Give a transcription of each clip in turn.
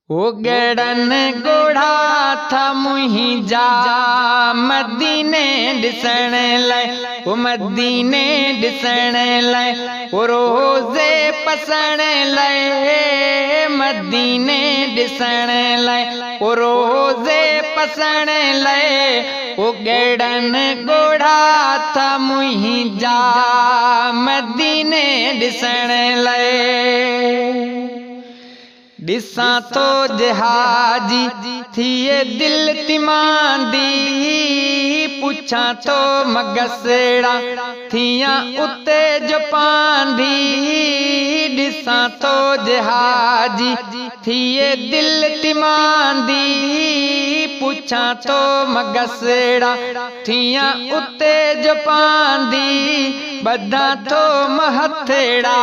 ओ गड़न गोढ़ा था मुहिंजा मदीने ॾिसण लाइ, ओ मदीने ॾिसण लाइ, ओ रोज़े पसण लाइ, मदीने ॾिसण लाइ, ओ रोज़े पसण लाइ, ओ गड़न गोढ़ा था मुहिंजा मदीने ॾिसण लाइ। ॾिसां तो जहाजी थिए दिल तिमांदी, पुछां तो मगसड़ा थियां उते जो पांदी। ॾिसां तो जहाजी थिए दिल तिमांदी, पुछां तो मगसड़ा थियां उते जो पांदी। बधा तो महथड़ा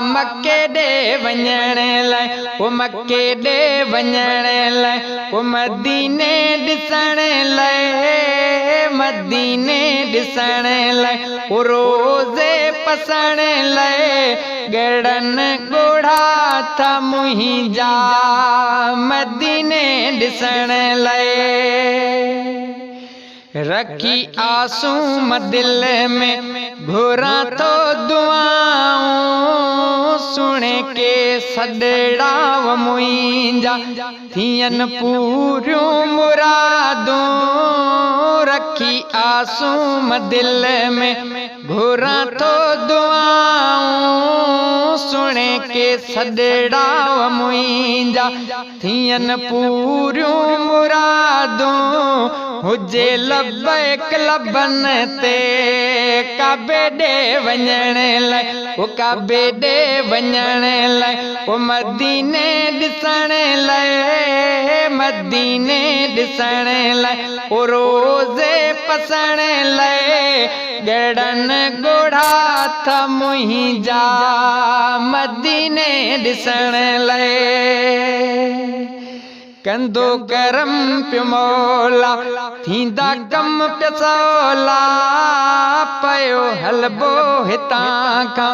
मके ॾे वञण लाइ, ओ मके ॾे वञण लाइ, ओ मदीने ॾिसण लाइ, मदीने ॾिसण लाइ, ओ रोज़े पसण लाइ, गड़न गोढ़ा था मुहिंजा मदीने ॾिसण लाइ। रखी आसूं दिल में घुरां तो दुआऊं, सुणे के सॾड़ा मुंहिंजा थियन पूरियूं मुरादूं। रखी आसूं दिल में घुरां तो दुआऊं, सुणे के सॾड़ा मुंहिंजा थियन पूरियूं मुरादूं। हुजे लबैक लबन ते काबे ॾे वञण लाइ, ओ काबे ॾे वञण लाइ, ओ मदीने ॾिसण लाइ, मदीने ॾिसण लाइ, ओ रोज़े पसण लाइ, गड़न गोढ़ा था मुहिंजा मदीने ॾिसण लाइ। कंदो करम पियो मौला थींदा कम पिया सवला, पयो हलबो हितां खां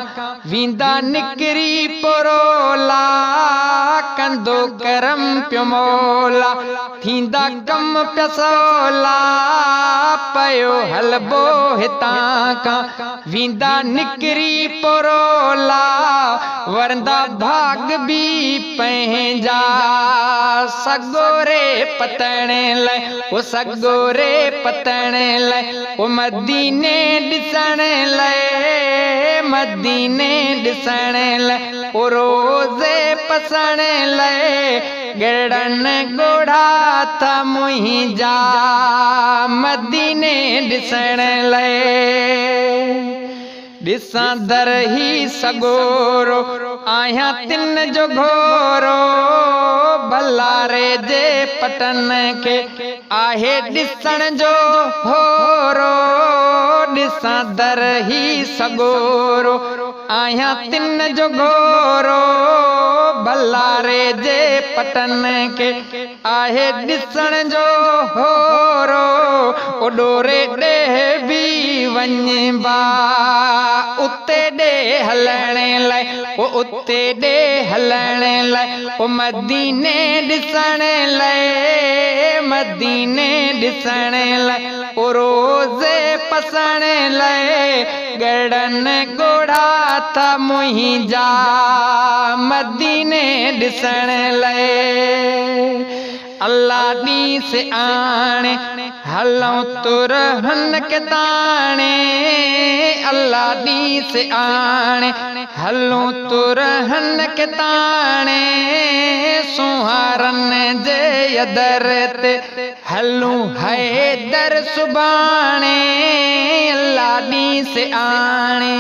वींदा निकिरी परोला। कंदो करम पियो मौला थींदा कम पिया सवला, पयो हलबो हितां खां वींदा निकिरी परोला। वरंदा भाग बि पंहिंजा सगोरे पतण लाइ, ओ सगोरे पतण लाइ, ओ मदीने ॾिसण लाइ, मदीने ॾिसण लाइ, ओ रोज़े पसण लाइ, गड़न गोढ़ा था मुहिंजा मदीने ॾिसण लाइ। ॾिसां दर ही सगोरो आहियां तिन जो घोरो, भलारे जे पटन के आहे ॾिसण जो होरो। ॾिसां दर ही सगोरो आहियां तिन जो घोरो, भलारे जे पटन के आहे ॾिसण जो होरो। ओ डोरे ॾे बि वञबा उते ॾे हलण लाइ, ओ उते ॾे हलण लाइ, ओ मदीने ॾिसण लाइ, मदीने ॾिसण लाइ, ओ रोज़े पसण लाइ, गड़न गोढ़ा था मुहिंजा मदीने ॾिसण लाइ। अल्लाह ॾीं से आणे हलऊं तुरहन के ताणे, अल्लाह ॾीं से आणे हलूं तुरहन के ताणे, सुहारन जे दर ते हलूं हैदर सुभाणे। अल्लाह ॾीं से आणे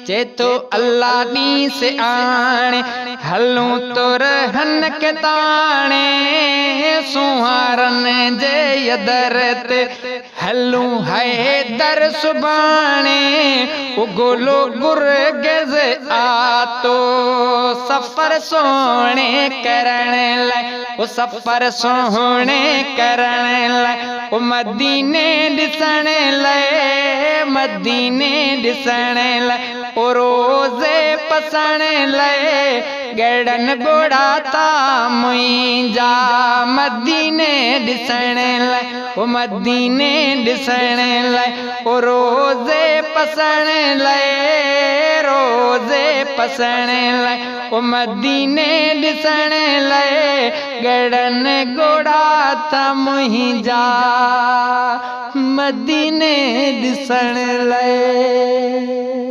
चेतो अल्लाह ॾीं से आणे हलूं तुरहन के ताणे, सुहारन जे दर ते हलूं हैदर सुभाणे। ओ गोलो गुरगज़ आतो सफ़र सोहणे करण लाइ, ओ सफ़र सोहणे करण लाइ, ओ मदीने ॾिसण लाइ, मदीने ॾिसण लाइ, ओ रोज़े पसण लए गड़न गोड़ा ता मुंहिंजा मदीने ॾिसण लाइ ओ मदीने ॾिसण लाइ ओ रोज़े पसण लाइ रोज़े पसण लाइ ओ मदीने ॾिसण लाइ गड़न गोड़ा ता मुंहिंजा मदीने ॾिसण लाइ।